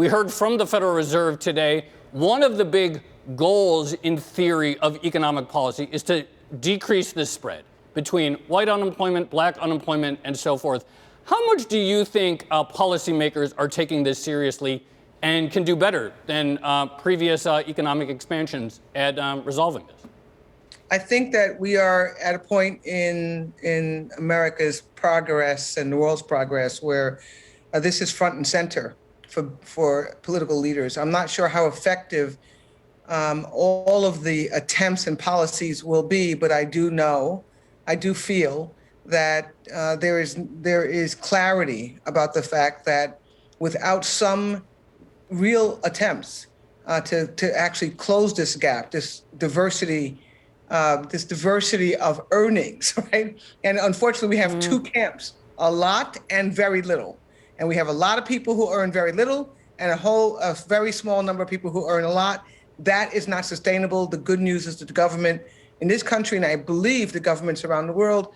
We heard from the Federal Reserve today, one of the big goals in theory of economic policy is to decrease the spread between white unemployment, black unemployment, and so forth. How much do you think policymakers are taking this seriously and can do better than previous economic expansions at resolving this? I think that we are at a point in America's progress and the world's progress where this is front and center for political leaders. I'm not sure how effective all of the attempts and policies will be, but I do feel that there is clarity about the fact that without some real attempts to actually close this gap, this diversity of earnings, right? And unfortunately, we have two camps, a lot and very little. And we have a lot of people who earn very little and a very small number of people who earn a lot. That is not sustainable. The good news is that the government in this country, and I believe the governments around the world,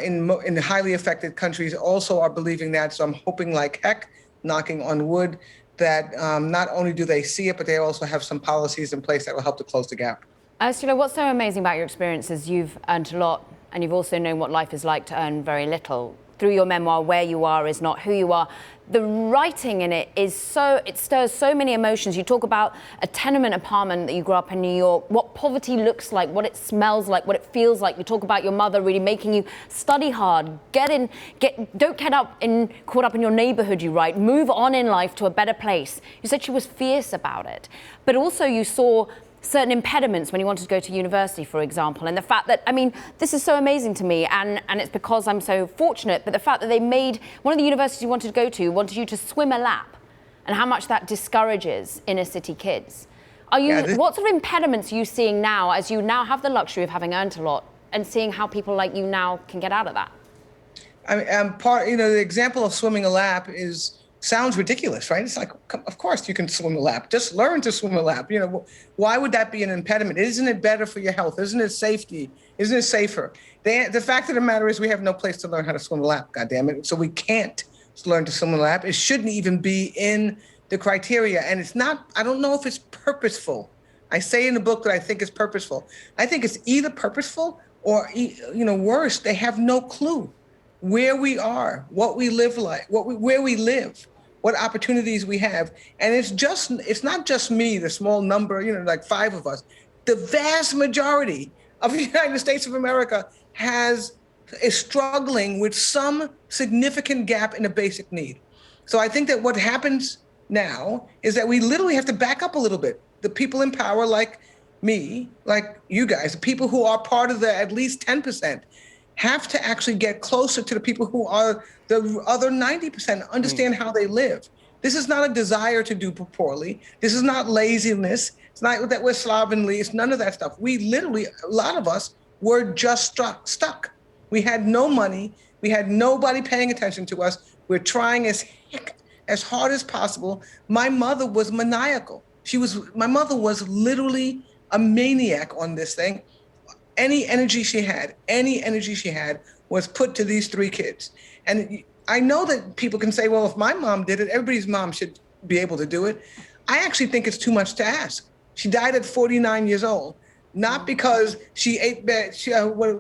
in the highly affected countries also are believing that. So I'm hoping like heck, knocking on wood, that not only do they see it, but they also have some policies in place that will help to close the gap. Ursula, what's so amazing about your experience is you've earned a lot and you've also known what life is like to earn very little. Through your memoir, Where You Are Is Not Who You Are, the writing in it it stirs so many emotions. You talk about a tenement apartment that you grew up in New York, what poverty looks like, what it smells like, what it feels like. You talk about your mother really making you study hard, don't get caught up in your neighborhood, you write, move on in life to a better place. You said she was fierce about it, but also you saw certain impediments when you wanted to go to university, for example, and the fact that, I mean, this is so amazing to me, and it's because I'm so fortunate, but the fact that they made, one of the universities you wanted to go to wanted you to swim a lap, and how much that discourages inner city kids. What sort of impediments are you seeing now, as you now have the luxury of having earned a lot, and seeing how people like you now can get out of that? I mean, the example of swimming a lap sounds ridiculous, right? It's like, of course you can swim a lap. Just learn to swim a lap. Why would that be an impediment? Isn't it better for your health? Isn't it safety? Isn't it safer? The fact of the matter is we have no place to learn how to swim a lap, goddammit. So we can't learn to swim a lap. It shouldn't even be in the criteria. And it's not, I don't know if it's purposeful. I say in the book that I think it's purposeful. I think it's either purposeful or, worse, they have no clue where we are, what we live like, where we live, what opportunities we have. And it's not just me, the small number, like 5 of us. The vast majority of the United States of America is struggling with some significant gap in a basic need. So I think that what happens now is that we literally have to back up a little bit. The people in power like me, like you guys, the people who are part of the at least 10%, have to actually get closer to the people who are the other 90%, understand how they live. This is not a desire to do poorly. This is not laziness. It's not that we're slovenly. It's none of that stuff. We literally, a lot of us were just stuck. We had no money. We had nobody paying attention to us. We're trying as hard as possible. My mother was maniacal. My mother was literally a maniac on this thing. Any energy she had was put to these 3 kids. And I know that people can say, well, if my mom did it, everybody's mom should be able to do it. I actually think it's too much to ask. She died at 49 years old, not because she ate bad,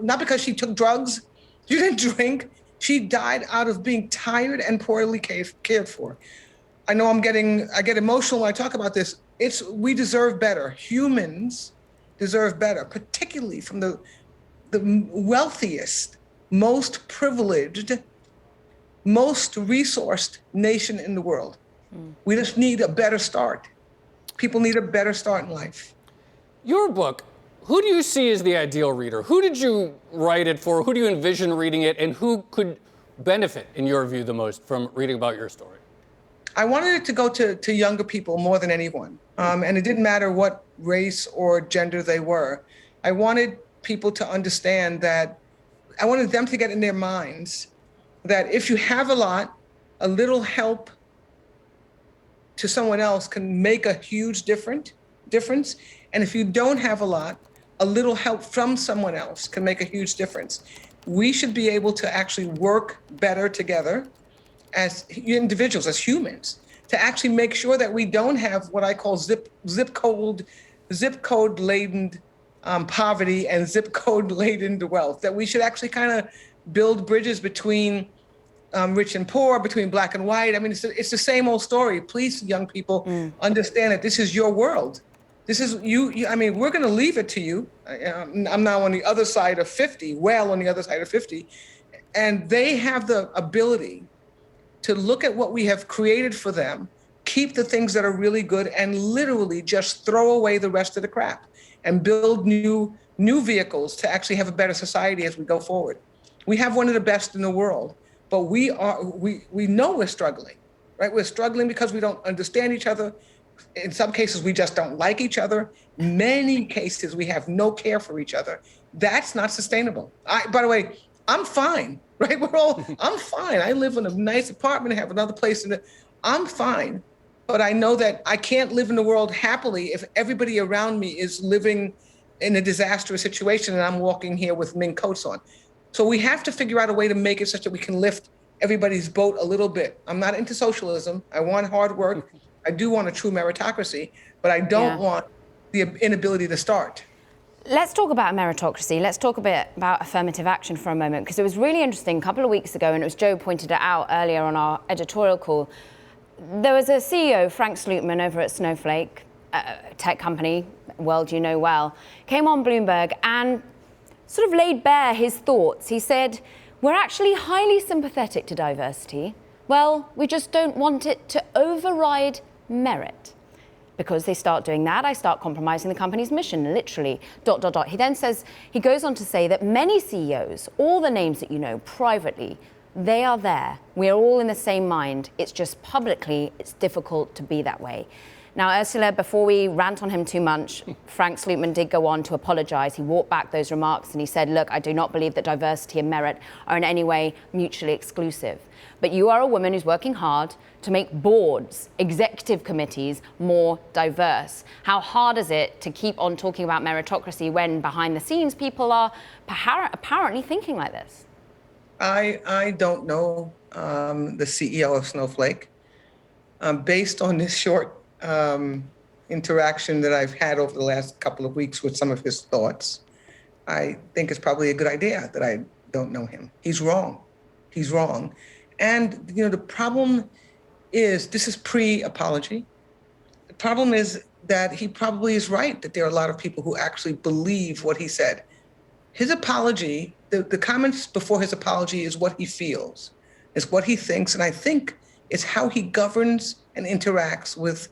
not because she took drugs. She didn't drink. She died out of being tired and poorly cared for. I know I get emotional when I talk about this. We deserve better. Humans deserve better, particularly from the wealthiest, most privileged, most resourced nation in the world. We just need a better start. People need a better start in life. Your book, who do you see as the ideal reader? Who did you write it for? Who do you envision reading it? And who could benefit, in your view, the most from reading about your story? I wanted it to go to younger people more than anyone. And it didn't matter what race or gender they were. I wanted people to understand that, I wanted them to get in their minds that if you have a lot, a little help to someone else can make a huge difference. And if you don't have a lot, a little help from someone else can make a huge difference. We should be able to actually work better together as individuals, as humans, to actually make sure that we don't have what I call zip code laden poverty and zip code laden wealth. That we should actually kind of build bridges between rich and poor, between black and white. I mean, it's the same old story. Please, young people, understand that this is your world. This is you. I mean, we're going to leave it to you. I'm now on the other side of 50, well on the other side of 50. And they have the ability to look at what we have created for them, keep the things that are really good, and literally just throw away the rest of the crap and build new vehicles to actually have a better society as we go forward. We have one of the best in the world, but we know we're struggling, right? We're struggling because we don't understand each other. In some cases, we just don't like each other. Many cases, we have no care for each other. That's not sustainable. By the way, I'm fine, right? I'm fine. I live in a nice apartment, I have another place I'm fine. But I know that I can't live in the world happily if everybody around me is living in a disastrous situation and I'm walking here with mink coats on. So we have to figure out a way to make it such that we can lift everybody's boat a little bit. I'm not into socialism. I want hard work. I do want a true meritocracy, but I don't want the inability to start. Let's talk about meritocracy. Let's talk a bit about affirmative action for a moment, because it was really interesting a couple of weeks ago, and it was Joe pointed it out earlier on our editorial call. There was a CEO, Frank Slootman, over at Snowflake, a tech company, world you know well, came on Bloomberg and sort of laid bare his thoughts. He said, we're actually highly sympathetic to diversity. Well, we just don't want it to override merit. Because they start doing that, I start compromising the company's mission, literally, ... He then says, he goes on to say that many CEOs, all the names that you know privately, they are there. We are all in the same mind. It's just publicly, it's difficult to be that way. Now, Ursula, before we rant on him too much, Frank Slootman did go on to apologize. He walked back those remarks and he said, look, I do not believe that diversity and merit are in any way mutually exclusive. But you are a woman who's working hard to make boards, executive committees more diverse. How hard is it to keep on talking about meritocracy when behind the scenes people are apparently thinking like this? I don't know the CEO of Snowflake. Based on this short interaction that I've had over the last couple of weeks with some of his thoughts, I think it's probably a good idea that I don't know him. He's wrong. He's wrong. And, you know, the problem is, this is pre-apology. The problem is that he probably is right, that there are a lot of people who actually believe what he said. His apology, the comments before his apology is what he feels, is what he thinks, and I think it's how he governs and interacts with,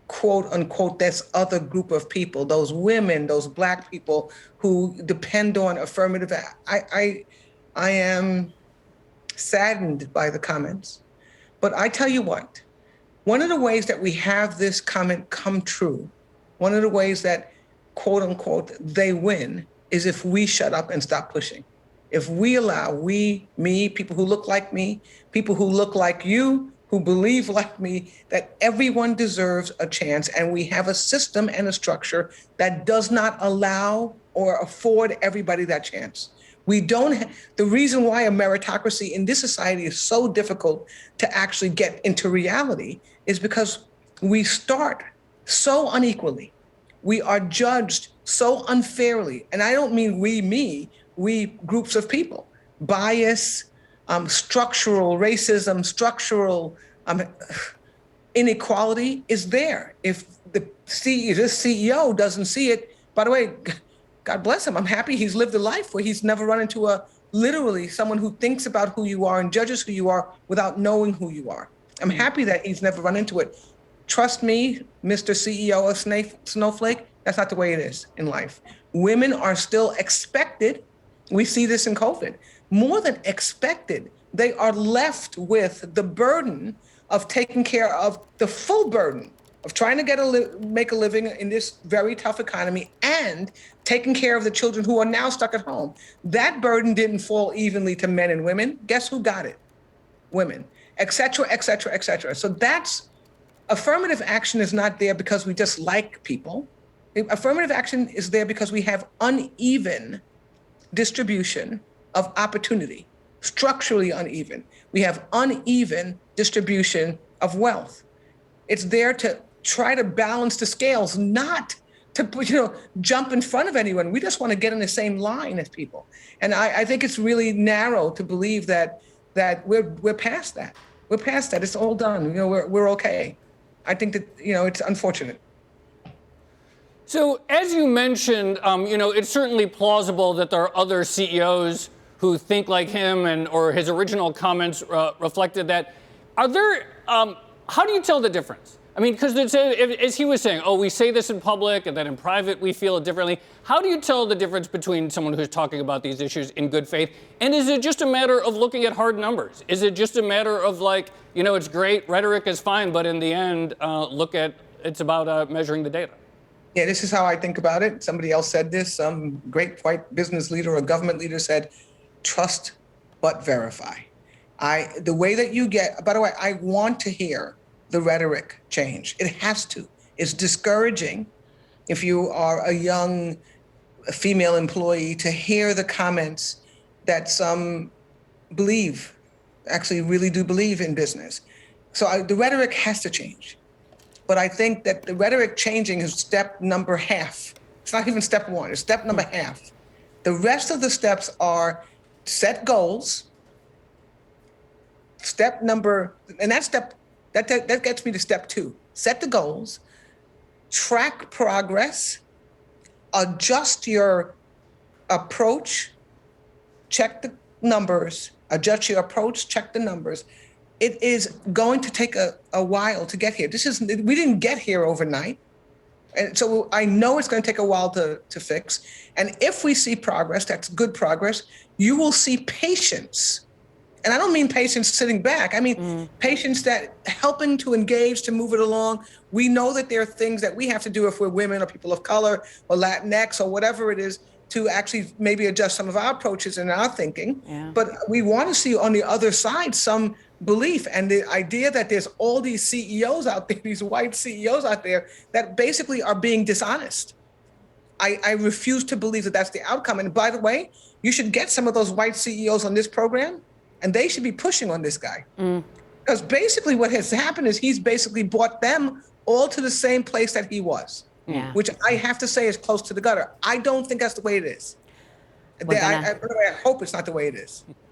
quote unquote, this other group of people, those women, those Black people who depend on affirmative action. I am saddened by the comments, but I tell you what, one of the ways that we have this comment come true, one of the ways that, quote unquote, they win, is if we shut up and stop pushing. If we allow, me, people who look like me, people who look like you, who believe like me, that everyone deserves a chance, and we have a system and a structure that does not allow or afford everybody that chance. We don't. The reason why a meritocracy in this society is so difficult to actually get into reality is because we start so unequally. We are judged so unfairly. And I don't mean we groups of people. Bias, structural racism, structural inequality is there. If this CEO doesn't see it, by the way, God bless him. I'm happy he's lived a life where he's never run into literally someone who thinks about who you are and judges who you are without knowing who you are. I'm happy that he's never run into it. Trust me, Mr. CEO of Snowflake, that's not the way it is in life. Women are still expected, we see this in COVID, more than expected, they are left with the burden of taking care of the full burden of trying to make a living in this very tough economy and taking care of the children who are now stuck at home. That burden didn't fall evenly to men and women. Guess who got it? Women, et cetera, et cetera, et cetera. So that's, affirmative action is not there because we just like people. Affirmative action is there because we have uneven distribution of opportunity, structurally uneven. We have uneven distribution of wealth. It's there to try to balance the scales, not to jump in front of anyone. We just want to get in the same line as people. And I think it's really narrow to believe that we're past that. We're past that. It's all done. We're okay. I think that it's unfortunate. So, as you mentioned, it's certainly plausible that there are other CEOs who think like him, or his original comments reflected that. Are there? How do you tell the difference? I mean, because as he was saying, we say this in public, and then in private we feel it differently. How do you tell the difference between someone who's talking about these issues in good faith, and is it just a matter of looking at hard numbers? Is it just a matter of it's great, rhetoric is fine, but in the end, it's about measuring the data? Yeah, this is how I think about it. Somebody else said this. Some great white business leader or government leader said, trust but verify. The way that you get, by the way, I want to hear the rhetoric change. It has to. It's discouraging if you are a young female employee to hear the comments that some believe, actually really do believe in business. So the rhetoric has to change. But I think that the rhetoric changing is step number half. It's not even step one, it's step number half. The rest of the steps are set goals. That gets me to step two. Set the goals, track progress, adjust your approach, check the numbers, adjust your approach, check the numbers. It is going to take a while to get here. We didn't get here overnight. And so I know it's going to take a while to fix. And if we see progress, that's good progress, you will see patience. And I don't mean patience sitting back. I mean patience that helping to engage, to move it along. We know that there are things that we have to do if we're women or people of color or Latinx or whatever it is to actually maybe adjust some of our approaches and our thinking. Yeah. But we want to see on the other side some belief, and the idea that there's all these CEOs out there, these white CEOs out there that basically are being dishonest. I refuse to believe that that's the outcome. And by the way, you should get some of those white CEOs on this program, and they should be pushing on this guy. Because basically what has happened is he's basically brought them all to the same place that he was, which I have to say is close to the gutter. I don't think that's the way it is. I hope it's not the way it is.